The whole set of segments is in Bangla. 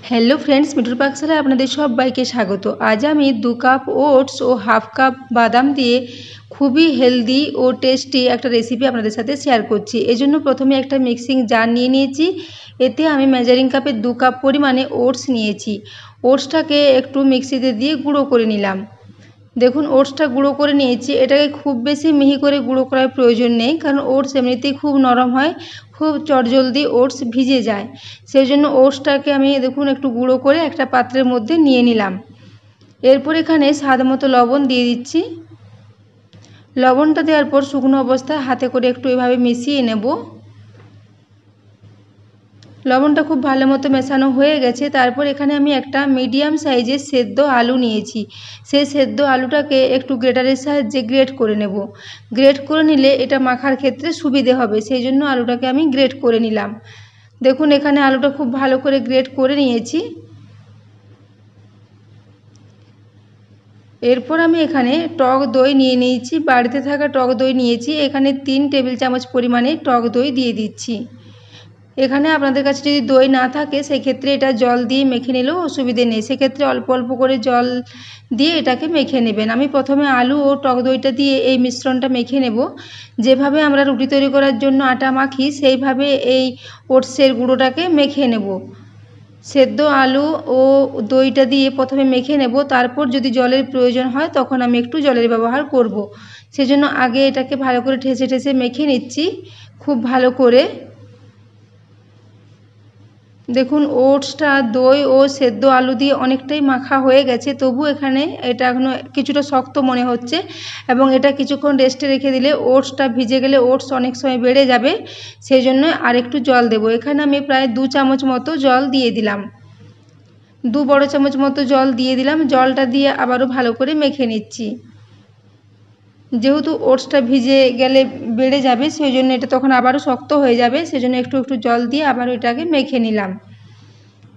হ্যালো ফ্রেন্ডস, মিঠুর পাকশালায় আপনাদের সবাইকে স্বাগত। আজ আমি 2 কাপ ওটস ও হাফ কাপ বাদাম দিয়ে খুবই হেলদি ও টেস্টি একটা রেসিপি আপনাদের সাথে শেয়ার করছি। এজন্য প্রথমে একটা মিক্সিং জার নিয়ে নিয়েছি। এতে আমি মেজারিং কাপের 2 কাপ পরিমাণে ওটস নিয়েছি। ওটসটাকে একটু মিক্সিতে দিয়ে গুঁড়ো করে নিলাম। দেখুন ওটসটা গুঁড়ো করে নিয়েছি। এটাকে খুব বেশি মিহি করে গুঁড়ো করার প্রয়োজন নেই, কারণ ওটস এমনিতেই খুব নরম হয়, খুব চটজলদি ওটস ভিজে যায়। সেই জন্য ওটসটাকে আমি দেখুন একটু গুঁড়ো করে একটা পাত্রের মধ্যে নিয়ে নিলাম। এরপর এখানে স্বাদ মতো লবণ দিয়ে দিচ্ছি। লবণটা দেওয়ার পর শুকনো অবস্থায় হাতে করে একটু এভাবে মিশিয়ে নেব। লবণটা খুব ভালো মতো মেশানো হয়ে গেছে। তারপর এখানে আমি একটা মিডিয়াম সাইজের সেদ্ধ আলু নিয়েছি। সেই সেদ্ধ আলুটাকে একটু গ্রেটারের সাহায্যে গ্রেট করে নেব। গ্রেট করে নিলে এটা মাখার ক্ষেত্রে সুবিধে হবে, সেই জন্য আলুটাকে আমি গ্রেট করে নিলাম। দেখুন এখানে আলুটা খুব ভালো করে গ্রেট করে নিয়েছি। এরপর আমি এখানে টক দই নিয়ে নিয়েছি। বাড়িতে থাকা টক দই নিয়েছি। এখানে 3 টেবিল চামচ পরিমাণে টক দই দিয়ে দিচ্ছি। এখানে আপনাদের কাছে যদি দই না থাকে সেক্ষেত্রে এটা জল দিয়ে মেখে নিলেও অসুবিধে নেই। সেক্ষেত্রে অল্প অল্প করে জল দিয়ে এটাকে মেখে নেবেন। আমি প্রথমে আলু ও টক দইটা দিয়ে এই মিশ্রণটা মেখে নেব। যেভাবে আমরা রুটি তৈরি করার জন্য আটা মাখি সেইভাবে এই ওটসের গুঁড়োটাকে মেখে নেব। সেদ্ধ আলু ও দইটা দিয়ে প্রথমে মেখে নেব, তারপর যদি জলের প্রয়োজন হয় তখন আমি একটু জলের ব্যবহার করব। সেজন্য আগে এটাকে ভালো করে ঠেসে ঠেসে মেখে নিচ্ছি খুব ভালো করে। দেখুন ওটসটা দই ও সেদ্ধ আলু দিয়ে অনেকটাই মাখা হয়ে গেছে, তবু এখানে এটা এখনও কিছুটা শক্ত মনে হচ্ছে এবং এটা কিছুক্ষণ রেস্টে রেখে দিলে ওটসটা ভিজে গেলে ওটস অনেক সময় বেড়ে যাবে। সেই জন্য আর একটু জল দেব। এখানে আমি প্রায় 2 চামচ মতো জল দিয়ে দিলাম। 2 বড় চামচ মতো জল দিয়ে দিলাম। জলটা দিয়ে আবারও ভালো করে মেখে নিচ্ছি। যেহেতু ওটসটা ভিজে গেলে বেড়ে যাবে, সেই জন্য এটা তখন আবারও শক্ত হয়ে যাবে, সেজন্য একটু একটু জল দিয়ে আবারও এটাকে মেখে নিলাম।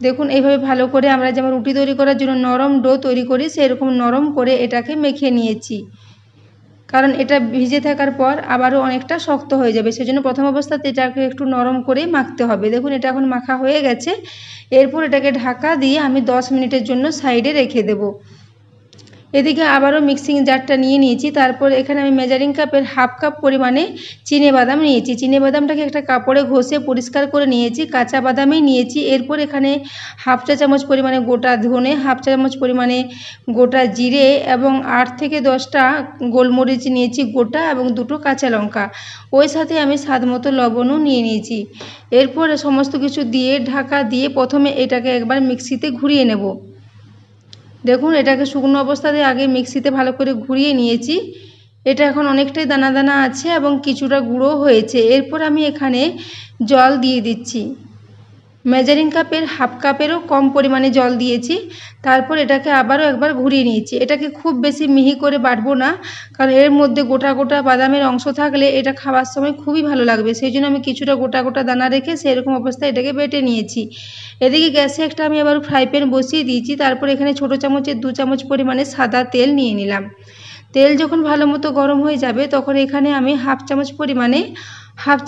দেখুন এইভাবে ভালো করে আমরা যেমন রুটি তৈরি করার জন্য নরম ডো তৈরি করি সেরকম নরম করে এটাকে মেখে নিয়েছি, কারণ এটা ভিজে থাকার পর আবারও অনেকটা শক্ত হয়ে যাবে। সেজন্য প্রথম অবস্থাতে এটাকে একটু নরম করে মাখতে হবে। দেখুন এটা এখন মাখা হয়ে গেছে। এরপর এটাকে ঢাকা দিয়ে আমি 10 মিনিটের জন্য সাইডে রেখে দেব। এদিকে আবারও মিক্সিং জারটা নিয়ে নিয়েছি। তারপর এখানে আমি মেজারিং কাপের হাফ কাপ পরিমাণে চিনেবাদাম নিয়েছি। চিনেবাদামটাকে একটা কাপড়ে ঘষে পরিষ্কার করে নিয়েছি। কাঁচা বাদামই নিয়েছি। এরপর এখানে হাফ চা চামচ পরিমাণে গোটা ধনে, হাফ চা চামচ পরিমাণে গোটা জিরে এবং 8 থেকে 10টা গোলমরিচ নিয়েছি গোটা এবং 2টো কাঁচা লঙ্কা। ওই সাথে আমি স্বাদ মতো লবণও নিয়ে নিয়েছি। এরপর সমস্ত কিছু দিয়ে ঢাকা দিয়ে প্রথমে এটাকে একবার মিক্সিতে ঘুরিয়ে নেব। দেখুন এটাকে শুকনো অবস্থাতে আগে মিক্সিতে ভালো করে ঘুরিয়ে নিয়েছি। এটা এখন অনেকটাই দানা দানা আছে এবং কিছুটা গুঁড়ো হয়েছে। এরপর আমি এখানে জল দিয়ে দিচ্ছি। মেজারিং কাপের হাফ কাপেরও কম পরিমাণে জল দিয়েছি। তারপর এটাকে আবারও একবার ঘুরিয়ে নিয়েছি। এটাকে খুব বেশি মিহি করে বাটবো না, কারণ এর মধ্যে গোটা গোটা বাদামের অংশ থাকলে এটা খাওয়ার সময় খুবই ভালো লাগবে। সেই জন্য আমি কিছুটা গোটা গোটা দানা রেখে সেরকম অবস্থায় এটাকে বেটে নিয়েছি। এদিকে গ্যাসে একটা আমি আবার ফ্রাই প্যান বসিয়ে দিয়েছি। তারপর এখানে ছোটো চামচের 2 চামচ পরিমাণে সাদা তেল নিয়ে নিলাম। তেল যখন ভালো মতো গরম হয়ে যাবে তখন এখানে আমি হাফ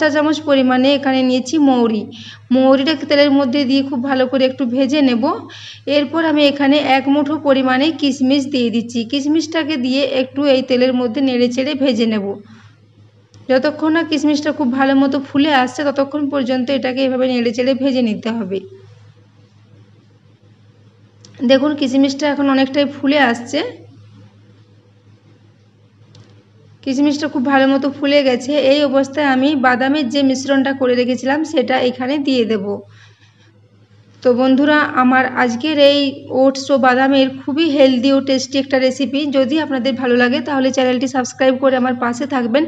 চা চামচ পরিমাণে এখানে নিয়েছি মৌরি। মৌরিটাকে তেলের মধ্যে দিয়ে খুব ভালো করে একটু ভেজে নেব। এরপর আমি এখানে 1 মুঠো পরিমাণে কিশমিশ দিয়ে দিচ্ছি। কিশমিশটাকে দিয়ে একটু এই তেলের মধ্যে নেড়ে চেড়ে ভেজে নেব। যতক্ষণ না কিশমিশটা খুব ভালো মতো ফুলে আসছে ততক্ষণ পর্যন্ত এটাকে এভাবে নেড়ে চেড়ে ভেজে নিতে হবে। দেখুন কিশমিশটা এখন অনেকটাই ফুলে আসছে। কিশমিশটা খুব ভালো মতো ফুলে গেছে। এই অবস্থায় আমি বাদামের যে মিশ্রণটা করে রেখেছিলাম সেটা এখানে দিয়ে দেব। তো বন্ধুরা, আমার আজকের এই ওটস ও বাদামের খুবই হেলদি ও টেস্টি একটা রেসিপি যদি আপনাদের ভালো লাগে তাহলে চ্যানেলটি সাবস্ক্রাইব করে আমার পাশে থাকবেন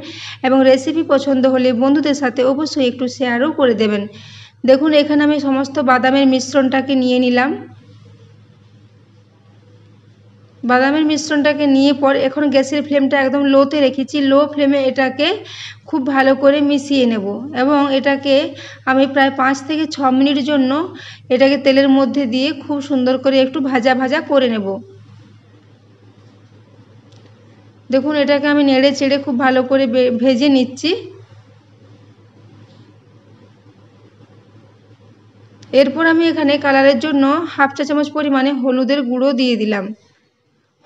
এবং রেসিপি পছন্দ হলে বন্ধুদের সাথে অবশ্যই একটু শেয়ারও করে দেবেন। দেখুন এখানে আমি সমস্ত বাদামের মিশ্রণটাকে নিয়ে নিলাম। বাদামের মিশ্রণটাকে নিয়ে পর এখন গ্যাসের ফ্লেমটা একদম লোতে রেখেছি। লো ফ্লেমে এটাকে খুব ভালো করে মিশিয়ে নেব এবং এটাকে আমি প্রায় 5 থেকে 6 মিনিট জন্য এটাকে তেলের মধ্যে দিয়ে খুব সুন্দর করে একটু ভাজা ভাজা করে নেব। দেখুন এটাকে আমি নেড়ে চেড়ে খুব ভালো করে ভেজে নিচ্ছি। এরপর আমি এখানে কালারের জন্য হাফ চা চামচ পরিমাণে হলুদের গুঁড়ো দিয়ে দিলাম।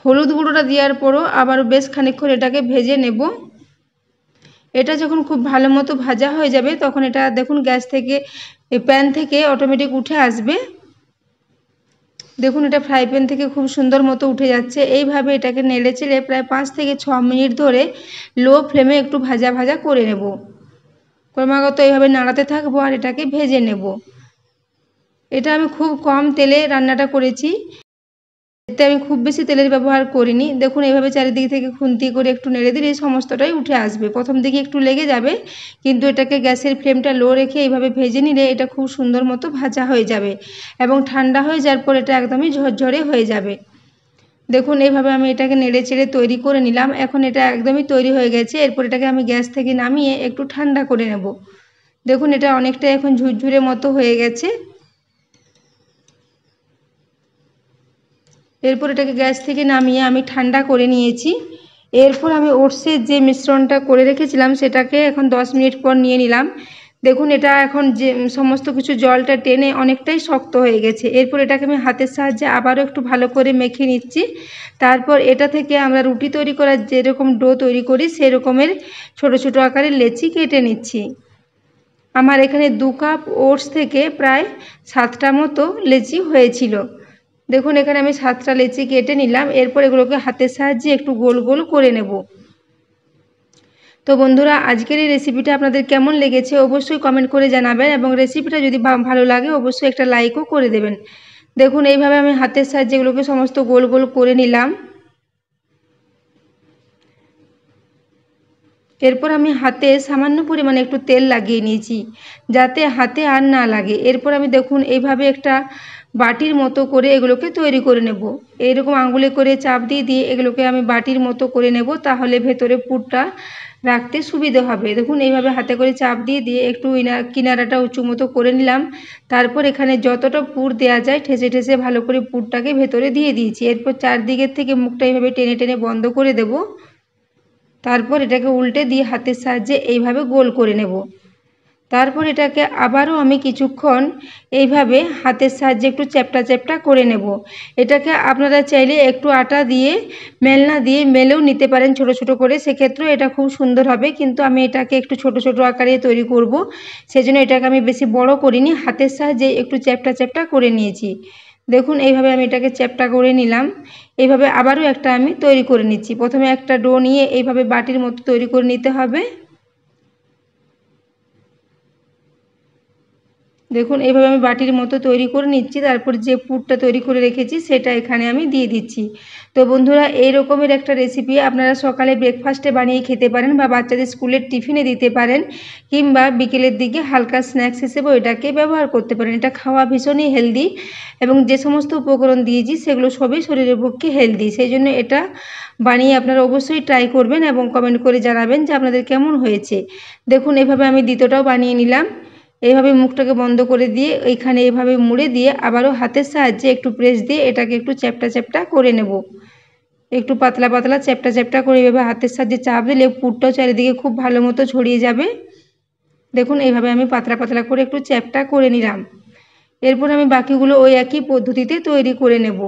হলুদ গুঁড়োটা দেওয়ার পরও আবার বেশ খানিকক্ষণ এটাকে ভেজে নেব। এটা যখন খুব ভালো মতো ভাজা হয়ে যাবে তখন এটা দেখুন গ্যাস থেকে প্যান থেকে অটোমেটিক উঠে আসবে। দেখুন এটা ফ্রাই প্যান থেকে খুব সুন্দর মতো উঠে যাচ্ছে। এইভাবে এটাকে নেড়ে চেড়ে প্রায় 5 থেকে 6 মিনিট ধরে লো ফ্লেমে একটু ভাজা ভাজা করে নেব। ক্রমাগত এইভাবে নাড়াতে থাকবো আর এটাকে ভেজে নেব। এটা আমি খুব কম তেলে রান্নাটা করেছি, এতে আমি খুব বেশি তেলের ব্যবহার করিনি। দেখুন এইভাবে চারিদিক থেকে খুন্তি করে একটু নেড়ে দিলে সমস্তটাই উঠে আসবে। প্রথম দিকে একটু লেগে যাবে, কিন্তু এটাকে গ্যাসের ফ্লেমটা লো রেখে এইভাবে ভেজে নিলে এটা খুব সুন্দর মতো ভাজা হয়ে যাবে এবং ঠান্ডা হয়ে যাওয়ার পর এটা একদমই ঝরঝরে হয়ে যাবে। দেখুন এইভাবে আমি এটাকে নেড়ে চেড়ে তৈরি করে নিলাম। এখন এটা একদমই তৈরি হয়ে গেছে। এরপর এটাকে আমি গ্যাস থেকে নামিয়ে একটু ঠান্ডা করে নেব। দেখুন এটা অনেকটা এখন ঝুরঝুরে মতো হয়ে গেছে। এরপর এটাকে গ্যাস থেকে নামিয়ে আমি ঠান্ডা করে নিয়েছি। এরপর আমি ওটসের যে মিশ্রণটা করে রেখেছিলাম সেটাকে এখন 10 মিনিট পর নিয়ে নিলাম। দেখুন এটা এখন যে সমস্ত কিছু জলটা টেনে অনেকটাই শক্ত হয়ে গেছে। এরপর এটাকে আমি হাতের সাহায্যে আবারও একটু ভালো করে মেখে নিচ্ছি। তারপর এটা থেকে আমরা রুটি তৈরি করার যেরকম ডো তৈরি করি সেরকমের ছোট ছোট আকারের লেচি কেটে নিচ্ছি। আমার এখানে 2 কাপ ওটস থেকে প্রায় 7টা মতো লেচি হয়েছিল। দেখুন এখানে আমি 7টা লেচি কেটে নিলাম। এরপর এগুলোকে হাতের সাহায্যে একটু গোল গোল করে নেব। তো বন্ধুরা আজকের এই রেসিপিটা আপনাদের কেমন লেগেছে অবশ্যই কমেন্ট করে জানাবেন, এবং রেসিপিটা যদি ভালো লাগে অবশ্যই একটা লাইকও করে দেবেন। দেখুন এইভাবে আমি হাতের সাহায্যে এগুলোকে সমস্ত গোল গোল করে নিলাম। এরপর আমি হাতে সামান্য পরিমাণে একটু তেল লাগিয়ে নিয়েছি যাতে হাতে আর না লাগে। এরপর আমি দেখুন এইভাবে একটা বাটির মতো করে এগুলোকে তৈরি করে নেব। এইরকম আঙ্গুলে করে চাপ দিয়ে দিয়ে এগুলোকে আমি বাটির মতো করে নেব, তাহলে ভেতরে পুরটা রাখতে সুবিধে হবে। দেখুন এইভাবে হাতে করে চাপ দিয়ে দিয়ে একটু কিনারাটা উঁচু মতো করে নিলাম। তারপর এখানে যতটা পুর দেওয়া যায় ঠেসে ঠেসে ভালো করে পুরটাকে ভেতরে দিয়ে দিয়েছি। এরপর চারদিকের থেকে মুখটা এইভাবে টেনে টেনে বন্ধ করে দেব। তারপর এটাকে উল্টে দিয়ে হাতের সাহায্যে এইভাবে গোল করে নেব। তারপর এটাকে আবারও আমি কিছুক্ষণ এইভাবে হাতের সাহায্যে একটু চ্যাপ্টা চ্যাপ্টা করে নেব। এটাকে আপনারা চাইলে একটু আটা দিয়ে মেলনা দিয়ে মেলেও নিতে পারেন ছোট ছোট করে, সেক্ষেত্রেও এটা খুব সুন্দর হবে। কিন্তু আমি এটাকে একটু ছোট ছোট আকারে তৈরি করব, সেজন্য এটাকে আমি বেশি বড় করিনি, হাতের সাহায্যে একটু চ্যাপ্টা চ্যাপ্টা করে নিয়েছি। দেখুন এইভাবে আমি এটাকে চ্যাপ্টা করে নিলাম। এইভাবে আবারও একটা আমি তৈরি করে নিচ্ছি। প্রথমে একটা ডো নিয়ে এইভাবে বাটির মতো তৈরি করে নিতে হবে। দেখুন এইভাবে আমি বাটির মতো তৈরি করে নিচ্ছি। তারপর যে পুরটা তৈরি করে রেখেছি সেটা এখানে আমি দিয়ে দিচ্ছি। তো বন্ধুরা এই রকমের একটা রেসিপি আপনারা সকালে ব্রেকফাস্টে বানিয়ে খেতে পারেন, বা বাচ্চাদের স্কুলের টিফিনে দিতে পারেন, কিংবা বিকেলের দিকে হালকা স্ন্যাক্স হিসেবেও এটাকে ব্যবহার করতে পারেন। এটা খাওয়া ভীষণই হেলদি, এবং যে সমস্ত উপকরণ দিয়েছি সেগুলো সবই শরীরের পক্ষে হেলদি। সেই জন্য এটা বানিয়ে আপনারা অবশ্যই ট্রাই করবেন এবং কমেন্ট করে জানাবেন যে আপনাদের কেমন হয়েছে। দেখুন এভাবে আমি দ্বিতীয়টাও বানিয়ে নিলাম। এইভাবে মুখটাকে বন্ধ করে দিয়ে এইখানে এইভাবে মুড়ে দিয়ে আবারও হাতের সাহায্যে একটু প্রেস দিয়ে এটাকে একটু চ্যাপ্টা চ্যাপ্টা করে নেব। একটু পাতলা পাতলা চ্যাপ্টা চ্যাপ্টা করে এইভাবে হাতের সাহায্যে চাপ দিলে পুরটাও চারিদিকে খুব ভালো মতো ছড়িয়ে যাবে। দেখুন এইভাবে আমি পাতলা পাতলা করে একটু চ্যাপ্টা করে নিলাম। এরপর আমি বাকিগুলো ওই একই পদ্ধতিতে তৈরি করে নেব।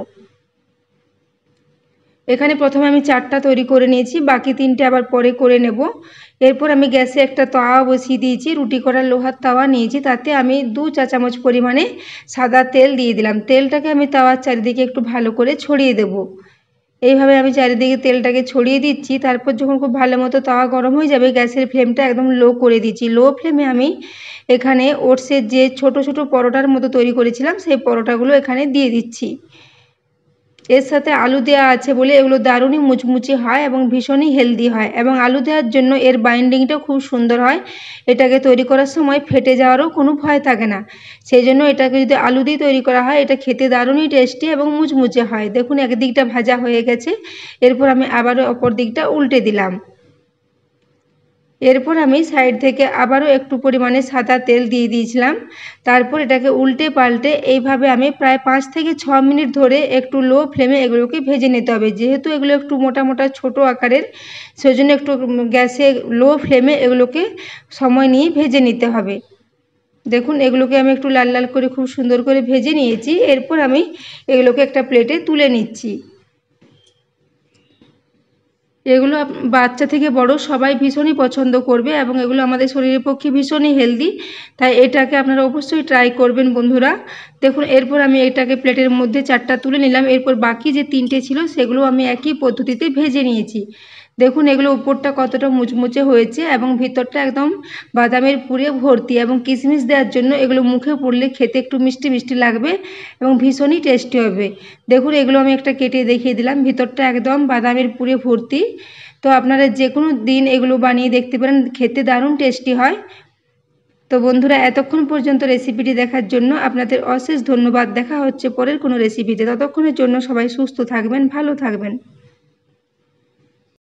এখানে প্রথমে আমি 4টা তৈরি করে নিয়েছি, বাকি 3টে আবার পরে করে নেব। এরপর আমি গ্যাসে একটা তাওয়া বসিয়ে দিয়েছি, রুটি করার লোহার তাওয়া নিয়েছি, তাতে আমি 2 চা চামচ পরিমাণে সাদা তেল দিয়ে দিলাম। তেলটাকে আমি তাওয়ার চারিদিকে একটু ভালো করে ছড়িয়ে দেব। এইভাবে আমি চারিদিকে তেলটাকে ছড়িয়ে দিচ্ছি। তারপর যখন খুব ভালো মতো তাওয়া গরম হয়ে যাবে গ্যাসের ফ্লেমটা একদম লো করে দিচ্ছি। লো ফ্লেমে আমি এখানে ওটসের যে ছোট ছোট পরোটার মতো তৈরি করেছিলাম সেই পরোটাগুলো এখানে দিয়ে দিচ্ছি। এর সাথে আলু দেওয়া আছে বলে এগুলো দারুণই মুচমুচে হয় এবং ভীষণই হেলদি হয়, এবং আলু দেওয়ার জন্য এর বাইন্ডিংটাও খুব সুন্দর হয়। এটাকে তৈরি করার সময় ফেটে যাওয়ারও কোনো ভয় থাকে না। সেই জন্য এটাকে যদি আলু দিয়ে তৈরি করা হয় এটা খেতে দারুণই টেস্টি এবং মুচমুচে হয়। দেখুন একদিকটা ভাজা হয়ে গেছে। এরপর আমি আবারও অপর দিকটা উল্টে দিলাম। এরপর আমি সাইড থেকে আবারও একটু পরিমাণে সাদা তেল দিয়ে দিয়েছিলাম। তারপর এটাকে উল্টে পাল্টে এইভাবে আমি প্রায় 5 থেকে 6 মিনিট ধরে একটু লো ফ্লেমে এগুলোকে ভেজে নিতে হবে। যেহেতু এগুলো একটু মোটা মোটা ছোটো আকারের, সেজন্য একটু গ্যাসে লো ফ্লেমে এগুলোকে সময় নিয়ে ভেজে নিতে হবে। দেখুন এগুলোকে আমি একটু লাল লাল করে খুব সুন্দর করে ভেজে নিয়েছি। এরপর আমি এগুলোকে একটা প্লেটে তুলে নিচ্ছি। এগুলো বাচ্চা থেকে বড় সবাই ভীষণই পছন্দ করবে এবং এগুলো আমাদের শরীরের পক্ষে ভীষণই হেলদি, তাই এটাকে আপনারা অবশ্যই ট্রাই করবেন বন্ধুরা। দেখুন এরপর আমি এটাকে প্লেটের মধ্যে 4টা তুলে নিলাম। এরপর বাকি যে 3টে ছিল সেগুলো আমি একই পদ্ধতিতে ভেজে নিয়েছি। দেখুন এগুলো উপরটা কতটা মুচমুচে হয়েছে এবং ভিতরটা একদম বাদামের পুরে ভর্তি, এবং কিশমিশ দেওয়ার জন্য এগুলো মুখে পড়লে খেতে একটু মিষ্টি মিষ্টি লাগবে এবং ভীষণই টেস্টি হবে। দেখুন এগুলো আমি একটা কেটে দেখিয়ে দিলাম, ভিতরটা একদম বাদামের পুরে ভর্তি। তো আপনারা যে কোনো দিন এগুলো বানিয়ে দেখতে পারেন, খেতে দারুণ টেস্টি হয়। তো বন্ধুরা এতক্ষণ পর্যন্ত রেসিপিটি দেখার জন্য আপনাদের অশেষ ধন্যবাদ। দেখা হচ্ছে পরের কোনো রেসিপিতে। ততক্ষণের জন্য সবাই সুস্থ থাকবেন, ভালো থাকবেন।